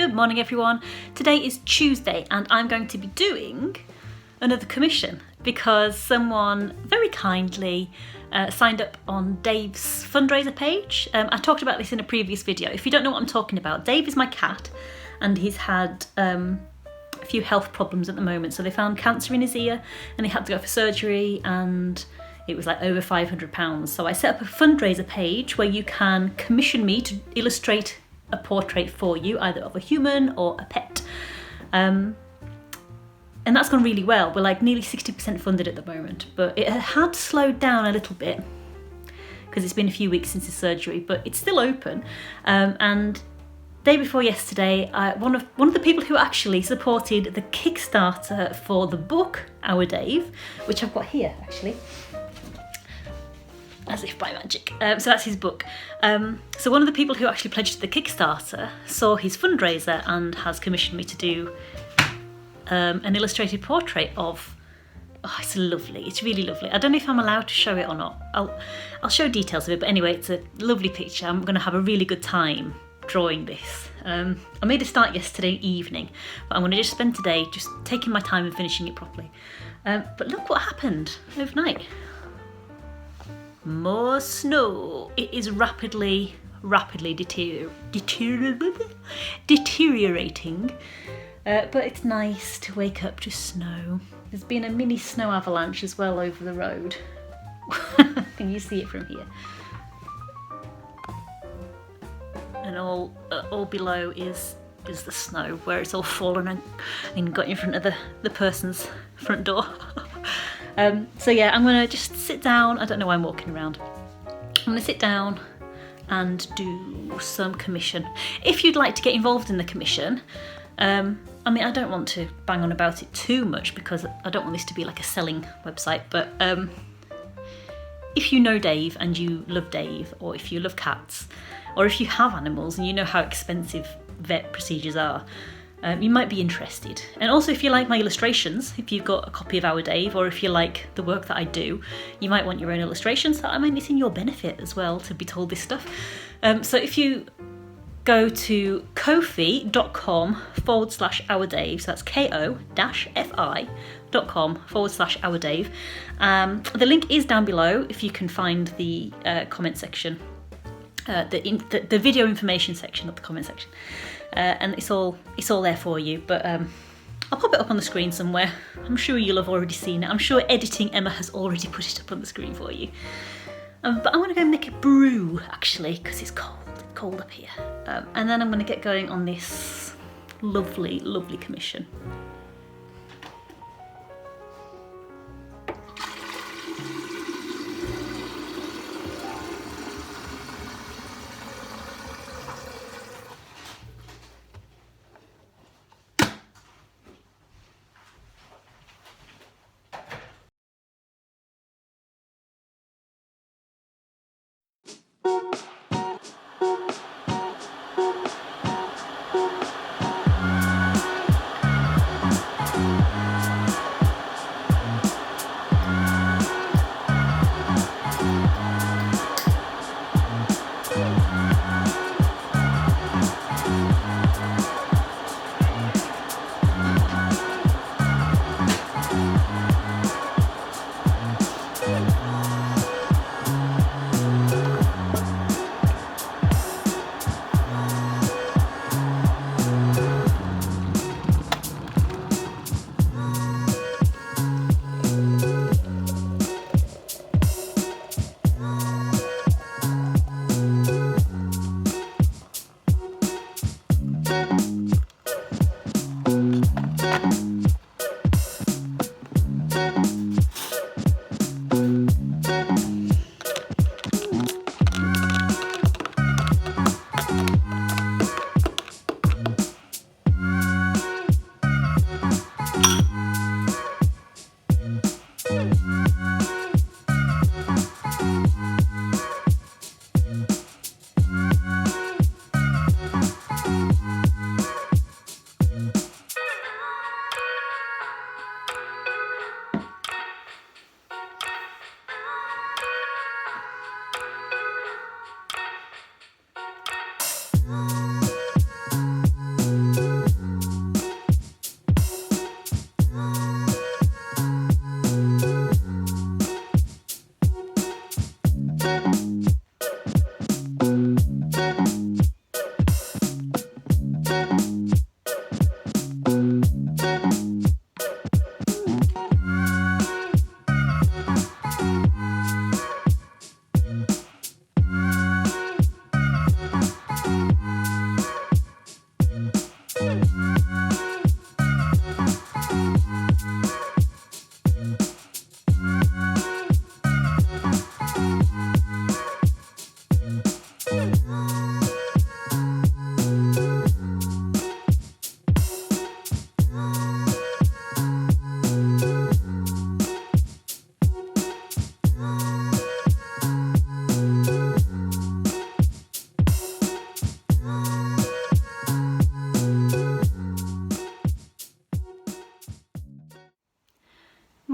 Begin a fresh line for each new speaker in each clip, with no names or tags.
Good morning everyone. Today is Tuesday and I'm going to be doing another commission because someone very kindly signed up on Dave's fundraiser page. I talked about this in a previous video. If you don't know what I'm talking about, Dave is my cat and he's had a few health problems at the moment. So they found cancer in his ear and he had to go for surgery and it was like over £500. So I set up a fundraiser page where you can commission me to illustrate a portrait for you, either of a human or a pet. And that's gone really well. We're like nearly 60% funded at the moment, but it had slowed down a little bit because it's been a few weeks since the surgery, but it's still open. And day before yesterday, one of the people who actually supported the Kickstarter for the book, Our Dave, which I've got here actually, as if by magic. So that's his book. So one of the people who actually pledged to the Kickstarter saw his fundraiser and has commissioned me to do an illustrated portrait of, it's lovely, it's really lovely. I don't know if I'm allowed to show it or not. I'll show details of it, but anyway, it's a lovely picture. I'm gonna have a really good time drawing this. I made a start yesterday evening, but I'm gonna just spend today just taking my time and finishing it properly. But look what happened overnight. More snow. It is rapidly deteriorating, but it's nice to wake up to snow. There's been a mini snow avalanche as well over the road. Can you see it from here? And all below is the snow where it's all fallen and got in front of the person's front door. So yeah, I'm gonna just sit down. I don't know why I'm walking around. I'm gonna sit down and do some commission. If you'd like to get involved in the commission, I mean, I don't want to bang on about it too much because I don't want this to be like a selling website, but if you know Dave and you love Dave, or if you love cats, or if you have animals and you know how expensive vet procedures are, you might be interested. And also if you like my illustrations, if you've got a copy of Our Dave, or if you like the work that I do, you might want your own illustrations. I mean, it's in your benefit as well to be told this stuff. So if you go to ko-fi.com/OurDave, so that's ko-fi.com/OurDave. The link is down below if you can find the comment section, the video information section of the comment section. And it's all there for you, but I'll pop it up on the screen somewhere. I'm sure you'll have already seen it. I'm sure editing Emma has already put it up on the screen for you. But I'm gonna go make a brew actually, because it's cold up here. And then I'm gonna get going on this lovely commission.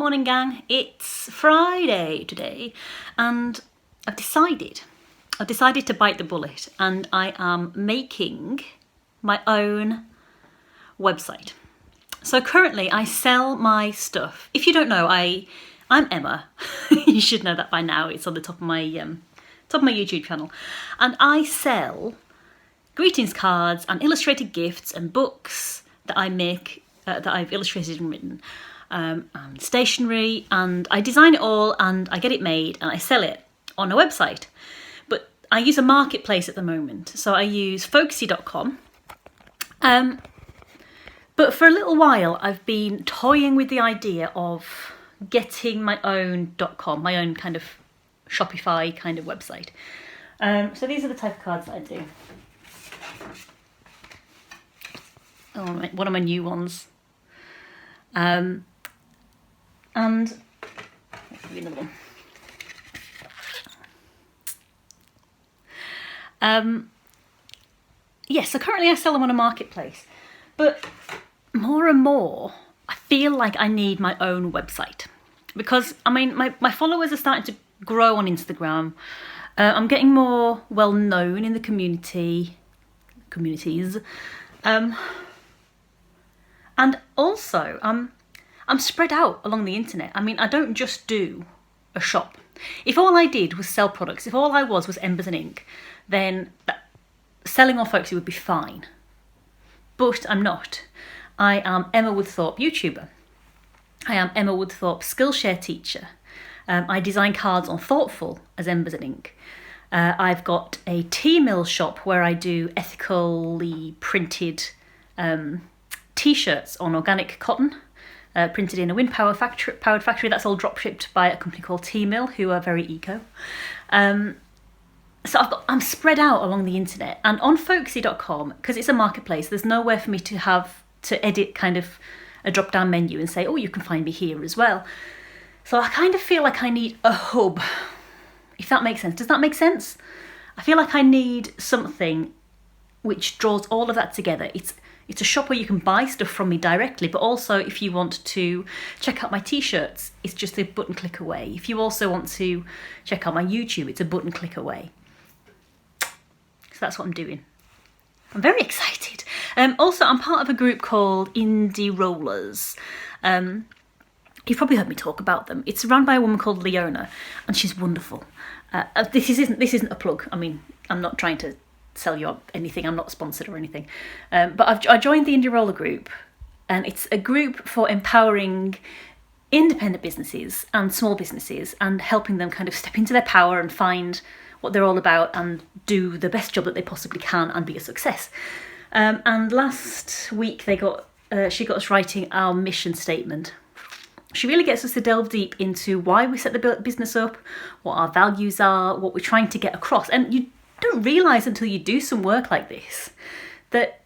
morning gang, it's Friday today and I've decided to bite the bullet and I am making my own website. So currently I sell my stuff. If you don't know, I'm Emma. You should know that by now. It's on the top of my YouTube channel. And I sell greetings cards and illustrated gifts and books that I make, that I've illustrated and written, and stationery, and I design it all and I get it made and I sell it on a website. But I use a marketplace at the moment. So I use folksy.com. But for a little while I've been toying with the idea of getting my own .com, my own kind of Shopify kind of website. So these are the type of cards that I do. Oh, one of my new ones. And let's give you another one. Yeah, so currently I sell them on a marketplace, but more and more I feel like I need my own website because, I mean, my followers are starting to grow on Instagram. I'm getting more well known in the communities. And also, I'm spread out along the internet. I mean, I don't just do a shop. If all I did was sell products, if all I was Embers and Ink, then selling on Folksy would be fine. But I'm not. I am Emma Woodthorpe YouTuber. I am Emma Woodthorpe Skillshare teacher. I design cards on Thoughtful as Embers and Ink. I've got a tea mill shop where I do ethically printed t-shirts on organic cotton, printed in a wind powered factory. That's all drop shipped by a company called Tea Mill, who are very eco. So I'm spread out along the internet, and on folksy.com, because it's a marketplace, there's nowhere for me to edit kind of a drop down menu and say, oh, you can find me here as well. So I kind of feel like I need a hub, if that makes sense. Does that make sense? I feel like I need something which draws all of that together. It's a shop where you can buy stuff from me directly, but also if you want to check out my t-shirts, it's just a button click away. If you also want to check out my YouTube, it's a button click away. So that's what I'm doing. I'm very excited. Also, I'm part of a group called Indie Rollers. You've probably heard me talk about them. It's run by a woman called Leona, and she's wonderful. This isn't a plug. I mean, I'm not trying to sell you anything. I'm not sponsored or anything. But I joined the Indie Roller group, and it's a group for empowering independent businesses and small businesses and helping them kind of step into their power and find what they're all about and do the best job that they possibly can and be a success. And last week she got us writing our mission statement. She really gets us to delve deep into why we set the business up, what our values are, what we're trying to get across. And you don't realise until you do some work like this that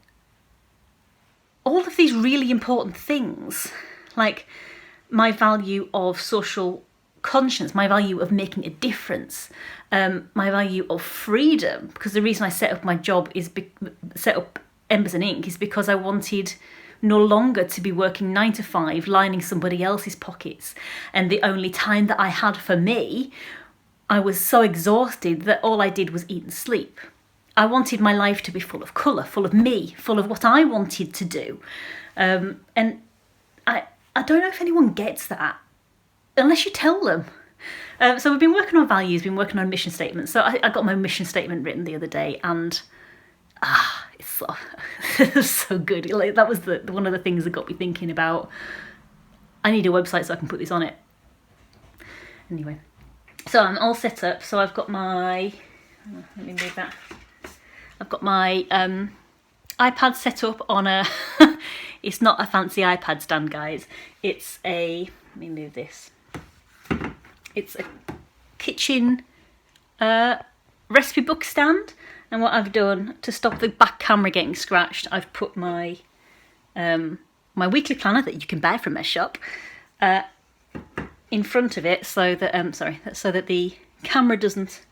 all of these really important things, like my value of social conscience, my value of making a difference, my value of freedom, because the reason I set up my job set up Embers and Ink is because I wanted no longer to be working 9 to 5, lining somebody else's pockets. And the only time that I had for me, I was so exhausted that all I did was eat and sleep. I wanted my life to be full of colour, full of me, full of what I wanted to do. And I don't know if anyone gets that, unless you tell them. So we've been working on values, been working on mission statements. So I got my mission statement written the other day, and it's so good. Like, that was one of the things that got me thinking about, I need a website so I can put this on it. Anyway, so I'm all set up. So I've got my, let me move that. I've got my iPad set up on a, it's not a fancy iPad stand, guys. It's let me move this. It's a kitchen recipe book stand. And what I've done to stop the back camera getting scratched, I've put my my weekly planner that you can buy from my shop in front of it, so that so that the camera doesn't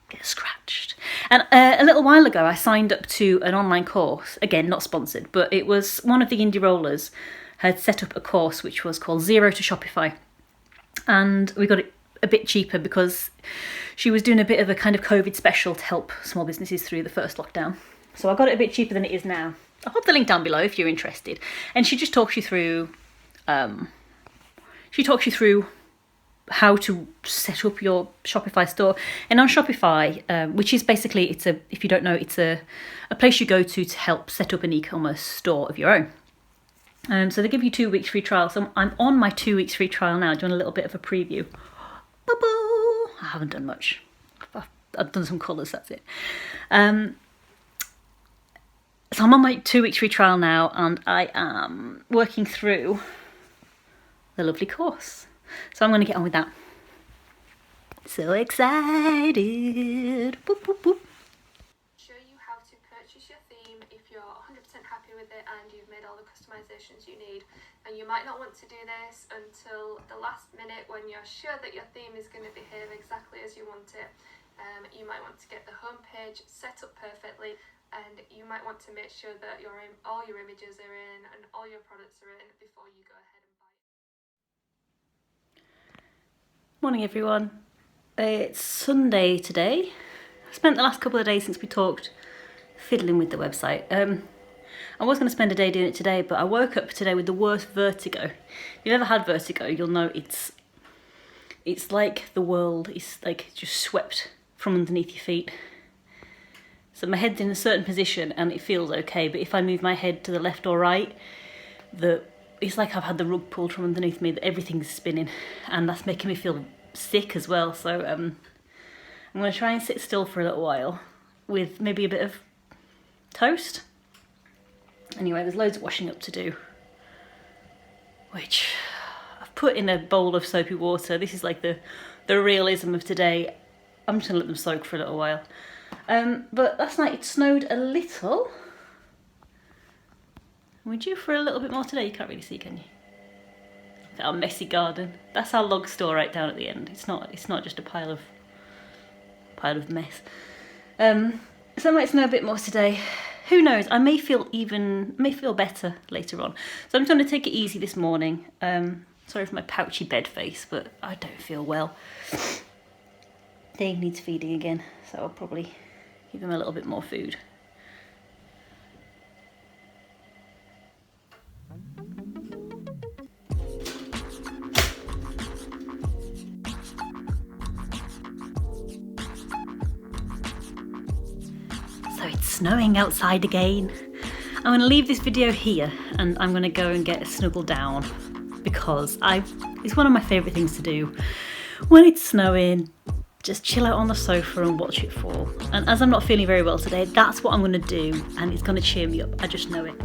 get scratched. And a little while ago, I signed up to an online course. Again, not sponsored, but it was one of the Indie Rollers had set up a course which was called Zero to Shopify. And we got it a bit cheaper because she was doing a bit of a kind of COVID special to help small businesses through the first lockdown. So I got it a bit cheaper than it is now. I'll put the link down below if you're interested. And she just talks you through, how to set up your Shopify store. And on Shopify, which is basically, if you don't know, it's a place you go to help set up an e-commerce store of your own. So they give you 2 weeks free trial. So I'm on my 2 weeks free trial now, doing a little bit of a preview. I haven't done much. I've done some colours, that's it. So I'm on my 2 weeks free trial now, and I am working through the lovely course. So I'm going to get on with that. So excited. Boop, boop, boop.
Show you how to purchase your theme if you're 100% happy with it and you've made all the customizations you need. And you might not want to do this until the last minute when you're sure that your theme is going to behave exactly as you want it. You might want to get the home page set up perfectly, and you might want to make sure that all your images are in and all your products are in before you go ahead and buy it.
Morning everyone. It's Sunday today. I spent the last couple of days since we talked fiddling with the website. I was going to spend a day doing it today, but I woke up today with the worst vertigo. If you've ever had vertigo, you'll know it's like the world is like just swept from underneath your feet. So my head's in a certain position and it feels okay, but if I move my head to the left or right, it's like I've had the rug pulled from underneath me, that everything's spinning, and that's making me feel sick as well. So I'm going to try and sit still for a little while with maybe a bit of toast. Anyway, there's loads of washing up to do, which I've put in a bowl of soapy water. This is like the realism of today. I'm just going to let them soak for a little while. But last night it snowed a little. We're due for a little bit more today. You can't really see, can you? Look at our messy garden. That's our log store right down at the end. It's not just a pile of mess. So it might snow a bit more today. Who knows? I may feel better later on. So I'm just going to take it easy this morning. Sorry for my pouchy bed face, but I don't feel well. Dave needs feeding again, so I'll probably give him a little bit more food. So it's snowing outside again. I'm going to leave this video here and I'm going to go and get a snuggle down because it's one of my favourite things to do. When it's snowing, just chill out on the sofa and watch it fall. And as I'm not feeling very well today, that's what I'm going to do, and it's going to cheer me up. I just know it.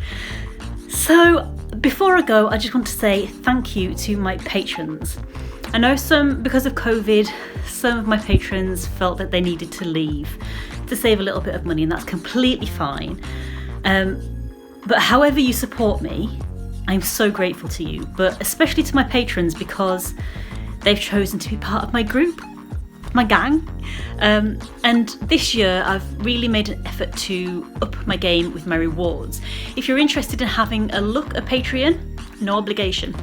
So before I go, I just want to say thank you to my patrons. I know because of COVID, some of my patrons felt that they needed to leave to save a little bit of money, and that's completely fine. But however you support me, I'm so grateful to you, but especially to my patrons because they've chosen to be part of my group, my gang. And this year I've really made an effort to up my game with my rewards. If you're interested in having a look at Patreon, no obligation.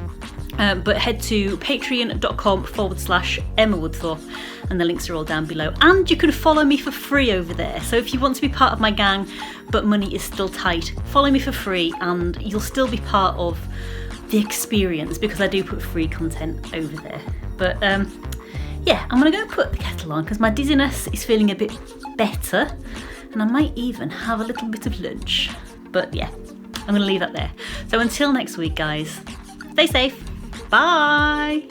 But head to patreon.com/Emma Woodthorpe and the links are all down below. And you can follow me for free over there. So if you want to be part of my gang but money is still tight, follow me for free and you'll still be part of the experience because I do put free content over there. But yeah, I'm going to go put the kettle on because my dizziness is feeling a bit better and I might even have a little bit of lunch. But yeah, I'm going to leave that there. So until next week, guys, stay safe. Bye.